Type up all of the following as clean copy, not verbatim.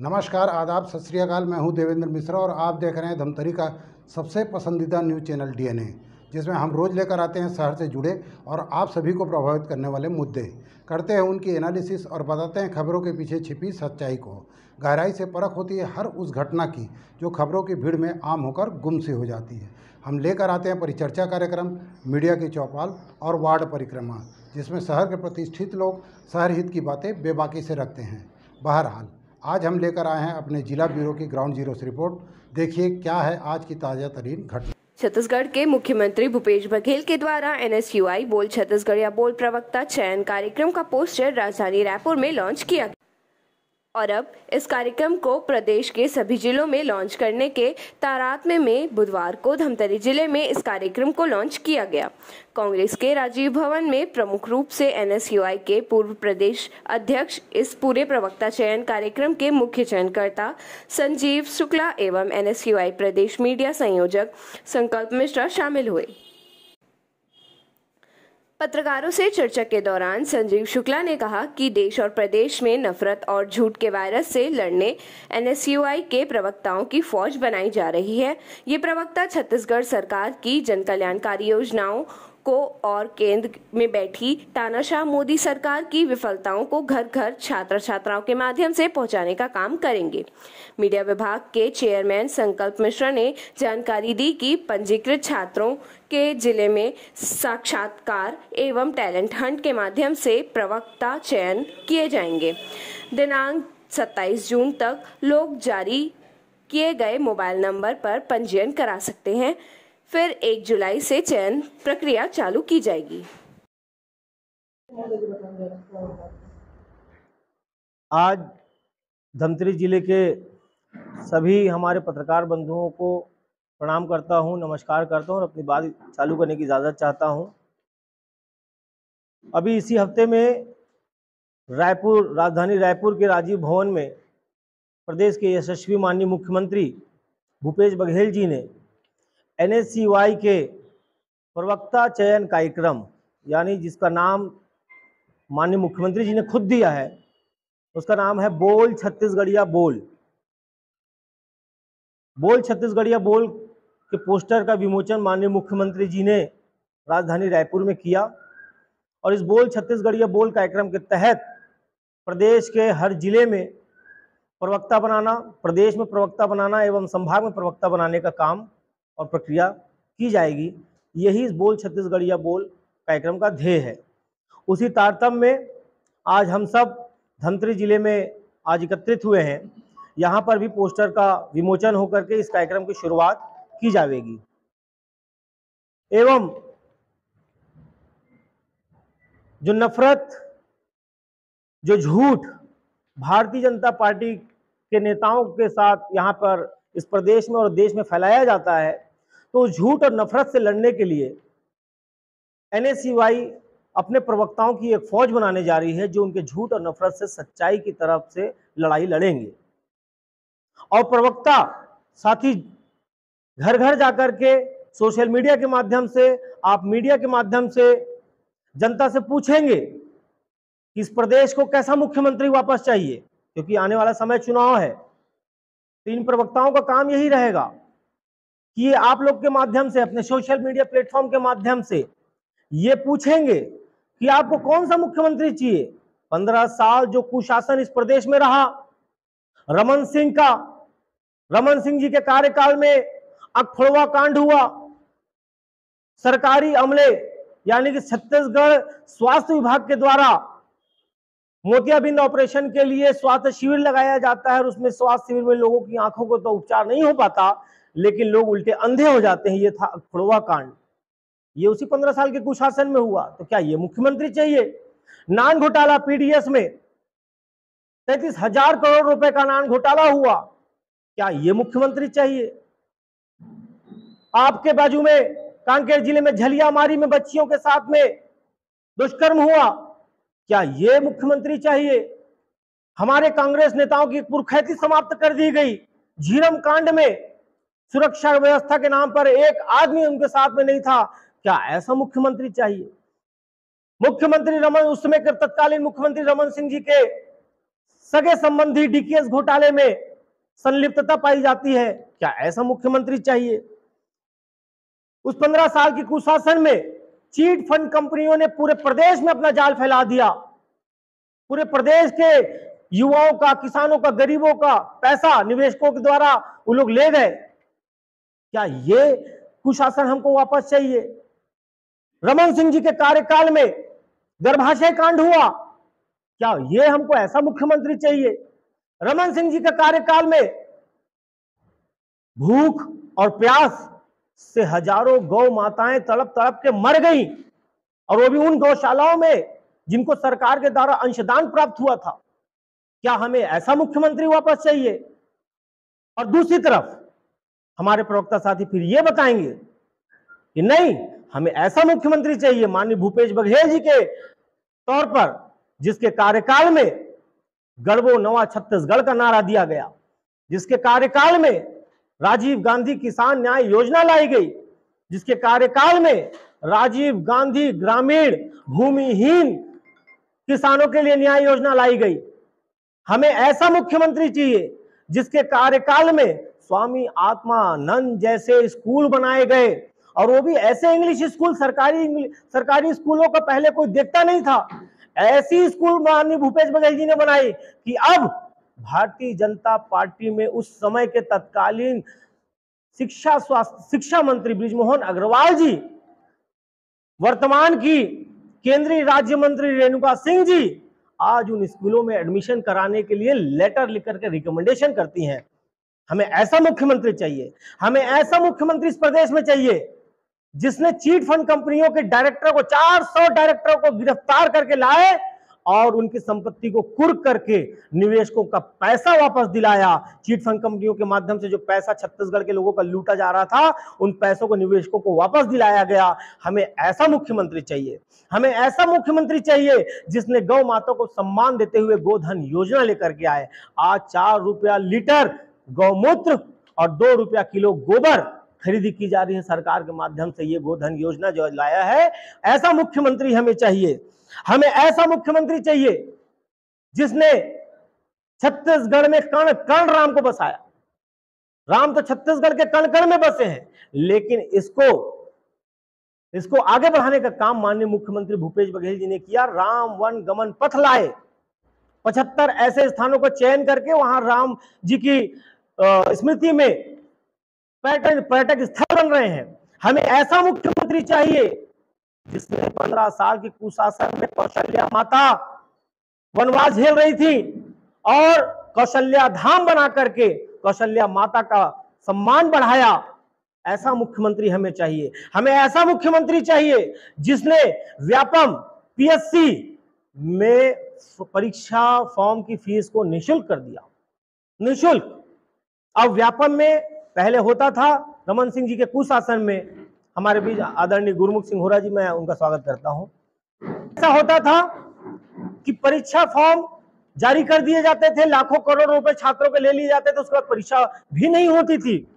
नमस्कार, आदाब, सत श्री अकाल। मैं हूं देवेंद्र मिश्रा और आप देख रहे हैं धमतरी का सबसे पसंदीदा न्यूज़ चैनल डीएनए, जिसमें हम रोज़ लेकर आते हैं शहर से जुड़े और आप सभी को प्रभावित करने वाले मुद्दे, करते हैं उनकी एनालिसिस और बताते हैं खबरों के पीछे छिपी सच्चाई को। गहराई से परख होती है हर उस घटना की जो खबरों की भीड़ में आम होकर गुम सी हो जाती है। हम लेकर आते हैं परिचर्चा कार्यक्रम, मीडिया की चौपाल और वार्ड परिक्रमा, जिसमें शहर के प्रतिष्ठित लोग शहर हित की बातें बेबाकी से रखते हैं। बहरहाल, आज हम लेकर आए हैं अपने जिला ब्यूरो की ग्राउंड जीरो से रिपोर्ट। देखिए क्या है आज की ताज़ा तरीन घटना। छत्तीसगढ़ के मुख्यमंत्री भूपेश बघेल के द्वारा एनएसयूआई बोल छत्तीसगढ़ या बोल प्रवक्ता चयन कार्यक्रम का पोस्टर राजधानी रायपुर में लॉन्च किया और अब इस कार्यक्रम को प्रदेश के सभी जिलों में लॉन्च करने के तारात्म्य में बुधवार को धमतरी जिले में इस कार्यक्रम को लॉन्च किया गया। कांग्रेस के राजीव भवन में प्रमुख रूप से एनएसयूआई के पूर्व प्रदेश अध्यक्ष इस पूरे प्रवक्ता चयन कार्यक्रम के मुख्य चयनकर्ता संजीव शुक्ला एवं एनएसयूआई प्रदेश मीडिया संयोजक संकल्प मिश्रा शामिल हुए। पत्रकारों से चर्चा के दौरान संजीव शुक्ला ने कहा कि देश और प्रदेश में नफरत और झूठ के वायरस से लड़ने एनएसयूआई के प्रवक्ताओं की फौज बनाई जा रही है। ये प्रवक्ता छत्तीसगढ़ सरकार की जनकल्याणकारी योजनाओं को और केंद्र में बैठी तानाशाह मोदी सरकार की विफलताओं को घर घर छात्र छात्राओं के माध्यम से पहुंचाने का काम करेंगे। मीडिया विभाग के चेयरमैन संकल्प मिश्रा ने जानकारी दी कि पंजीकृत छात्रों के जिले में साक्षात्कार एवं टैलेंट हंट के माध्यम से प्रवक्ता चयन किए जाएंगे। दिनांक 27 जून तक लोग जारी किए गए मोबाइल नंबर पर पंजीयन करा सकते हैं। फिर 1 जुलाई से चयन प्रक्रिया चालू की जाएगी। आज धमतरी जिले के सभी हमारे पत्रकार बंधुओं को प्रणाम करता हूं, नमस्कार करता हूं और अपनी बात चालू करने की इजाज़त चाहता हूं। अभी इसी हफ्ते में राजधानी रायपुर के राजीव भवन में प्रदेश के यशस्वी माननीय मुख्यमंत्री भूपेश बघेल जी ने एनएसयूआई के प्रवक्ता चयन कार्यक्रम, यानी जिसका नाम माननीय मुख्यमंत्री जी ने खुद दिया है, उसका नाम है बोल छत्तीसगढ़िया बोल। बोल छत्तीसगढ़िया बोल के पोस्टर का विमोचन माननीय मुख्यमंत्री जी ने राजधानी रायपुर में किया और इस बोल छत्तीसगढ़िया बोल कार्यक्रम के तहत प्रदेश के हर जिले में प्रवक्ता बनाना, प्रदेश में प्रवक्ता बनाना एवं संभाग में प्रवक्ता बनाने का काम और प्रक्रिया की जाएगी। यही इस बोल छत्तीसगढ़िया बोल कार्यक्रम का ध्येय है। उसी तारतम्य में आज हम सब धमतरी जिले में आज एकत्रित हुए हैं। यहाँ पर भी पोस्टर का विमोचन होकर के इस कार्यक्रम की शुरुआत की जाएगी एवं जो नफरत, जो झूठ भारतीय जनता पार्टी के नेताओं के साथ यहाँ पर इस प्रदेश में और देश में फैलाया जाता है, तो झूठ और नफरत से लड़ने के लिए एनएसयूआई अपने प्रवक्ताओं की एक फौज बनाने जा रही है जो उनके झूठ और नफरत से सच्चाई की तरफ से लड़ाई लड़ेंगे। और प्रवक्ता साथी घर घर जाकर के सोशल मीडिया के माध्यम से, आप मीडिया के माध्यम से जनता से पूछेंगे कि इस प्रदेश को कैसा मुख्यमंत्री वापस चाहिए, क्योंकि आने वाला समय चुनाव है। तो इन प्रवक्ताओं का काम यही रहेगा कि आप लोग के माध्यम से, अपने सोशल मीडिया प्लेटफॉर्म के माध्यम से ये पूछेंगे कि आपको कौन सा मुख्यमंत्री चाहिए। 15 साल जो कुशासन इस प्रदेश में रहा, रमन सिंह जी के कार्यकाल में अखफड़वा कांड हुआ, सरकारी अमले यानी कि छत्तीसगढ़ स्वास्थ्य विभाग के द्वारा मोतियाबिंद ऑपरेशन के लिए स्वास्थ्य शिविर लगाया जाता है और उसमें स्वास्थ्य शिविर में लोगों की आंखों को तो उपचार नहीं हो पाता, लेकिन लोग उल्टे अंधे हो जाते हैं। ये था अखफड़वा कांड, ये उसी 15 साल के कुशासन में हुआ। तो क्या ये मुख्यमंत्री चाहिए? नान घोटाला, पीडीएस में 33,000 करोड़ रुपए का नान घोटाला हुआ, क्या ये मुख्यमंत्री चाहिए? आपके बाजू में कांकेर जिले में झलियामारी में बच्चियों के साथ में दुष्कर्म हुआ, क्या ये मुख्यमंत्री चाहिए? हमारे कांग्रेस नेताओं की पुरखैती समाप्त कर दी गई। झीरम कांड में सुरक्षा व्यवस्था के नाम पर एक आदमी उनके साथ में नहीं था, क्या ऐसा मुख्यमंत्री चाहिए? मुख्यमंत्री रमन, उस समय के तत्कालीन मुख्यमंत्री रमन सिंह जी के सगे संबंधी डीकेएस घोटाले में संलिप्तता पाई जाती है। क्या ऐसा मुख्यमंत्री चाहिए? उस 15 साल की कुशासन में चीट फंड कंपनियों ने पूरे प्रदेश में अपना जाल फैला दिया। पूरे प्रदेश के युवाओं का, किसानों का, गरीबों का पैसा निवेशकों के द्वारा वो लोग ले गए। क्या ये कुशासन हमको वापस चाहिए? रमन सिंह जी के कार्यकाल में गर्भाशय कांड हुआ, क्या ये हमको ऐसा मुख्यमंत्री चाहिए? रमन सिंह जी के कार्यकाल में भूख और प्यास से हजारों गौ माताएं तड़प तड़प के मर गई, और वो भी उन गौशालाओं में जिनको सरकार के द्वारा अंशदान प्राप्त हुआ था। क्या हमें ऐसा मुख्यमंत्री वापस चाहिए? और दूसरी तरफ हमारे प्रवक्ता साथी फिर ये बताएंगे कि नहीं, हमें ऐसा मुख्यमंत्री चाहिए माननीय भूपेश बघेल जी के तौर पर, जिसके कार्यकाल में गढ़वो नवा छत्तीसगढ़ का नारा दिया गया, जिसके कार्यकाल में राजीव गांधी किसान न्याय योजना लाई गई, जिसके कार्यकाल में राजीव गांधी ग्रामीण भूमिहीन किसानों के लिए न्याय योजना लाई गई। हमें ऐसा मुख्यमंत्री चाहिए जिसके कार्यकाल में स्वामी आत्मानंद जैसे स्कूल बनाए गए, और वो भी ऐसे इंग्लिश स्कूल, सरकारी स्कूलों का पहले कोई देखता नहीं था। ऐसी स्कूल माननीय भूपेश बघेल जी ने बनाई कि अब भारतीय जनता पार्टी में उस समय के तत्कालीन शिक्षा मंत्री बृजमोहन अग्रवाल जी, वर्तमान की केंद्रीय राज्य मंत्री रेणुका सिंह जी आज उन स्कूलों में एडमिशन कराने के लिए लेटर लिख करके रिकमेंडेशन करती हैं। हमें ऐसा मुख्यमंत्री चाहिए। हमें ऐसा मुख्यमंत्री इस प्रदेश में चाहिए जिसने चीट फंड कंपनियों के डायरेक्टर को, 400 डायरेक्टरों को गिरफ्तार करके लाए और उनकी संपत्ति को कुर्क करके निवेशकों का पैसा वापस दिलाया। चीट फंड कंपनियों के माध्यम से जो पैसा छत्तीसगढ़ के लोगों का लूटा जा रहा था, उन पैसों को निवेशकों को वापस दिलाया गया। हमें ऐसा मुख्यमंत्री चाहिए। हमें ऐसा मुख्यमंत्री चाहिए जिसने गौ माता को सम्मान देते हुए गोधन योजना लेकर के आए। आज 4 रुपया लीटर गौमूत्र और 2 रुपया किलो गोबर खरीदी की जा रही है सरकार के माध्यम से। ये गोधन योजना जो लाया है, ऐसा मुख्यमंत्री हमें चाहिए। हमें ऐसा मुख्यमंत्री चाहिए जिसने छत्तीसगढ़ में कण कण राम को बसाया। राम तो छत्तीसगढ़ के कण कण में बसे हैं, लेकिन इसको आगे बढ़ाने का काम माननीय मुख्यमंत्री भूपेश बघेल जी ने किया। राम वन गमन पथ लाए। 75 ऐसे स्थानों को चयन करके वहां राम जी की स्मृति में पर्यटक स्थल बन रहे हैं। हमें ऐसा मुख्यमंत्री चाहिए जिसने 15 साल की कुशासन में कौशल्या माता वनवास झेल रही थी और कौशल्या धाम बना करके कौशल्या माता का सम्मान बढ़ाया। ऐसा मुख्यमंत्री हमें चाहिए। हमें ऐसा मुख्यमंत्री चाहिए जिसने व्यापम पीएससी में परीक्षा फॉर्म की फीस को निःशुल्क कर दिया। निःशुल्क। अब व्यापम में पहले होता था, रमन सिंह जी के कुशासन में, हमारे बीच आदरणीय गुरमुख सिंह होरा जी, मैं उनका स्वागत करता हूं। ऐसा होता था कि परीक्षा फॉर्म जारी कर दिए जाते थे, लाखों करोड़ रुपए छात्रों के ले लिए जाते थे, उसके बाद परीक्षा भी नहीं होती थी।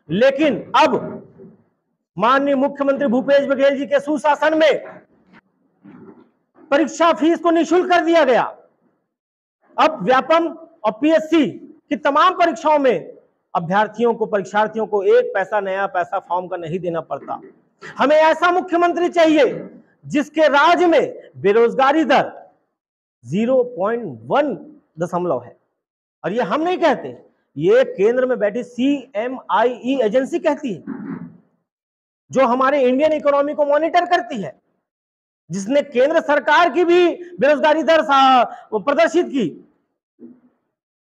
लेकिन अब माननीय मुख्यमंत्री भूपेश बघेल जी के सुशासन में परीक्षा फीस को निःशुल्क कर दिया गया। अब व्यापम और पीएससी की तमाम परीक्षाओं में अभ्यर्थियों को, परीक्षार्थियों को एक पैसा, नया पैसा फॉर्म का नहीं देना पड़ता। हमें ऐसा मुख्यमंत्री चाहिए जिसके राज्य में बेरोजगारी दर 0.1 है। और ये हम नहीं कहते, ये केंद्र में बैठी CMIE एजेंसी कहती है, जो हमारे इंडियन इकोनॉमी को मॉनिटर करती है, जिसने केंद्र सरकार की भी बेरोजगारी दर प्रदर्शित की।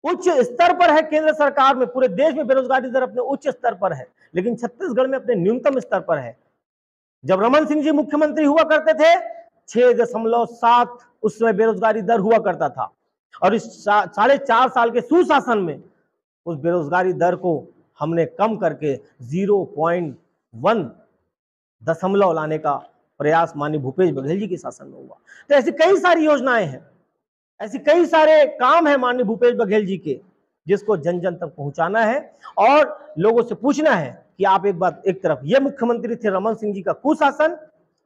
उच्च स्तर पर है केंद्र सरकार में, पूरे देश में बेरोजगारी दर अपने उच्च स्तर पर है, लेकिन छत्तीसगढ़ में अपने न्यूनतम स्तर पर है। जब रमन सिंह जी मुख्यमंत्री हुआ करते थे, 6.7 उस समय बेरोजगारी दर हुआ करता था, और इस 4.5 साल के सुशासन में उस बेरोजगारी दर को हमने कम करके 0.1 लाने का प्रयास माननीय भूपेश बघेल जी के शासन में हुआ। तो ऐसी कई सारी योजनाएं हैं, ऐसे कई सारे काम है माननीय भूपेश बघेल जी के, जिसको जन जन तक पहुंचाना है और लोगों से पूछना है कि आप एक तरफ ये मुख्यमंत्री थे रमन सिंह जी का कुशासन,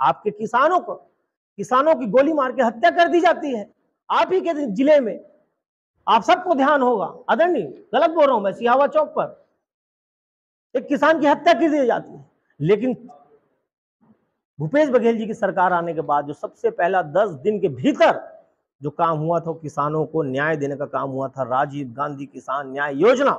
आपके किसानों की गोली मार के हत्या कर दी जाती है आप ही के जिले में। आप सबको ध्यान होगा, आदरणीय, गलत बोल रहा हूं मैं, सिहावा चौक पर एक किसान की हत्या की दी जाती है, लेकिन भूपेश बघेल जी की सरकार आने के बाद जो सबसे पहला 10 दिन के भीतर जो काम हुआ था, किसानों को न्याय देने का काम हुआ था। राजीव गांधी किसान न्याय योजना,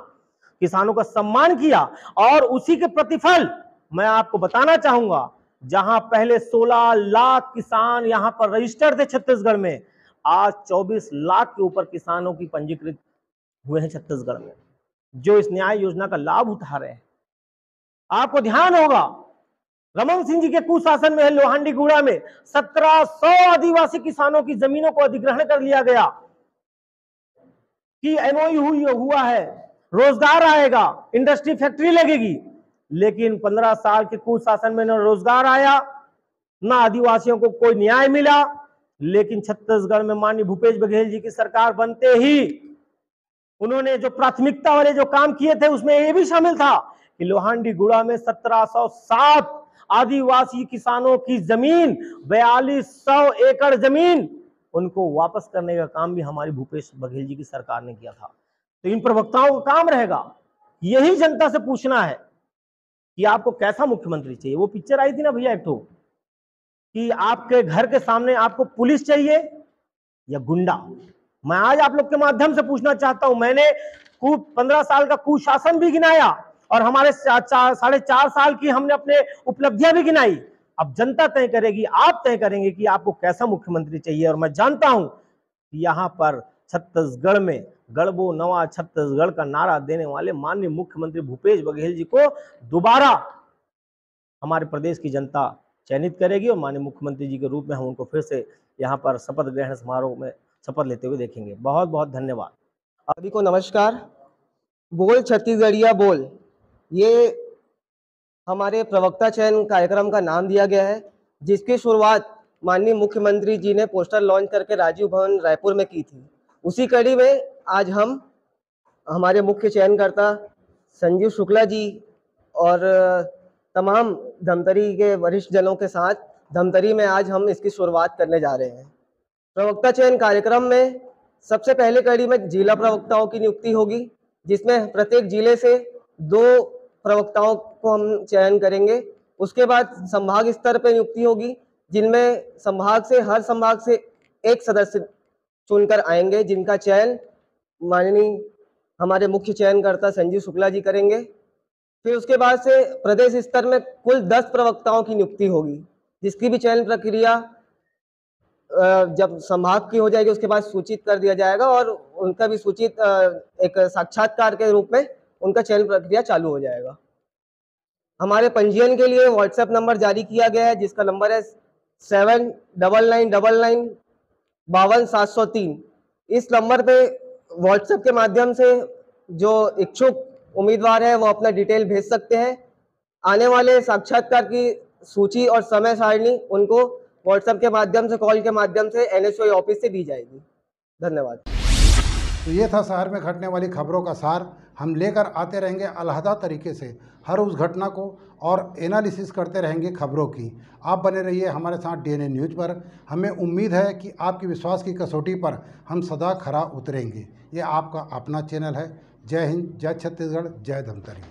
किसानों का सम्मान किया, और उसी के प्रतिफल मैं आपको बताना चाहूंगा, जहां पहले 16 लाख किसान यहां पर रजिस्टर्ड थे छत्तीसगढ़ में, आज 24 लाख के ऊपर किसानों की पंजीकृत हुए हैं छत्तीसगढ़ में, जो इस न्याय योजना का लाभ उठा रहे हैं। आपको ध्यान होगा, रमन सिंह जी के कुशासन में लोहांडीगुड़ा में 1700 आदिवासी किसानों की जमीनों को अधिग्रहण कर लिया गया कि एमओयू हुआ है, रोजगार आएगा, इंडस्ट्री फैक्ट्री लगेगी, लेकिन 15 साल के कुशासन में न रोजगार आया, ना आदिवासियों को कोई न्याय मिला। लेकिन छत्तीसगढ़ में माननीय भूपेश बघेल जी की सरकार बनते ही उन्होंने जो प्राथमिकता वाले जो काम किए थे, उसमें यह भी शामिल था कि लोहांडीगुड़ा में 1707 आदिवासी किसानों की जमीन, 4200 एकड़ जमीन, उनको वापस करने का काम भी हमारी भूपेश बघेल जी की सरकार ने किया था। तो इन प्रवक्ताओं का काम रहेगा यही जनता से पूछना है कि आपको कैसा मुख्यमंत्री चाहिए। वो पिक्चर आई थी ना भैया एक तो, कि आपके घर के सामने आपको पुलिस चाहिए या गुंडा। मैं आज आप लोग के माध्यम से पूछना चाहता हूं, मैंने 15 साल का कुशासन भी गिनाया और हमारे 4.5 साल की हमने अपने उपलब्धियां भी गिनाई। अब जनता तय करेगी, आप तय करेंगे कि आपको कैसा मुख्यमंत्री चाहिए। और मैं जानता हूं कि यहां पर छत्तीसगढ़ में गढ़बो नवा छत्तीसगढ़ का नारा देने वाले माननीय मुख्यमंत्री भूपेश बघेल जी को दोबारा हमारे प्रदेश की जनता चयनित करेगी, और माननीय मुख्यमंत्री जी के रूप में हम उनको फिर से यहाँ पर शपथ ग्रहण समारोह में शपथ लेते हुए देखेंगे। बहुत बहुत धन्यवाद। सभी को नमस्कार। बोल छत्तीसगढ़िया बोल, ये हमारे प्रवक्ता चयन कार्यक्रम का नाम दिया गया है, जिसकी शुरुआत माननीय मुख्यमंत्री जी ने पोस्टर लॉन्च करके राजीव भवन रायपुर में की थी। उसी कड़ी में आज हम हमारे मुख्य चयनकर्ता संजीव शुक्ला जी और तमाम धमतरी के वरिष्ठ जनों के साथ धमतरी में आज हम इसकी शुरुआत करने जा रहे हैं। प्रवक्ता चयन कार्यक्रम में सबसे पहले कड़ी में जिला प्रवक्ताओं की नियुक्ति होगी, जिसमें प्रत्येक जिले से 2 प्रवक्ताओं को हम चयन करेंगे। उसके बाद संभाग स्तर पर नियुक्ति होगी, जिनमें संभाग से हर संभाग से एक सदस्य चुनकर आएंगे, जिनका चयन माननीय हमारे मुख्य चयनकर्ता संजीव शुक्ला जी करेंगे। फिर उसके बाद से प्रदेश स्तर में कुल 10 प्रवक्ताओं की नियुक्ति होगी, जिसकी भी चयन प्रक्रिया जब संभाग की हो जाएगी उसके बाद सूचित कर दिया जाएगा, और उनका भी सूचित एक साक्षात्कार के रूप में उनका चयन प्रक्रिया चालू हो जाएगा। हमारे पंजीयन के लिए व्हाट्सएप नंबर जारी किया गया है, जिसका नंबर है 7999925703। इस नंबर पे व्हाट्सएप के माध्यम से जो इच्छुक उम्मीदवार है वो अपना डिटेल भेज सकते हैं। आने वाले साक्षात्कार की सूची और समय सारणी उनको व्हाट्सएप के माध्यम से, कॉल के माध्यम से NSOI ऑफिस से दी जाएगी। धन्यवाद। तो ये था शहर में घटने वाली खबरों का सार। हम लेकर आते रहेंगे अलहदा तरीके से हर उस घटना को और एनालिसिस करते रहेंगे खबरों की। आप बने रहिए हमारे साथ DNA न्यूज़ पर। हमें उम्मीद है कि आपके विश्वास की कसौटी पर हम सदा खरा उतरेंगे। ये आपका अपना चैनल है। जय हिंद, जय छत्तीसगढ़, जय धमतरी।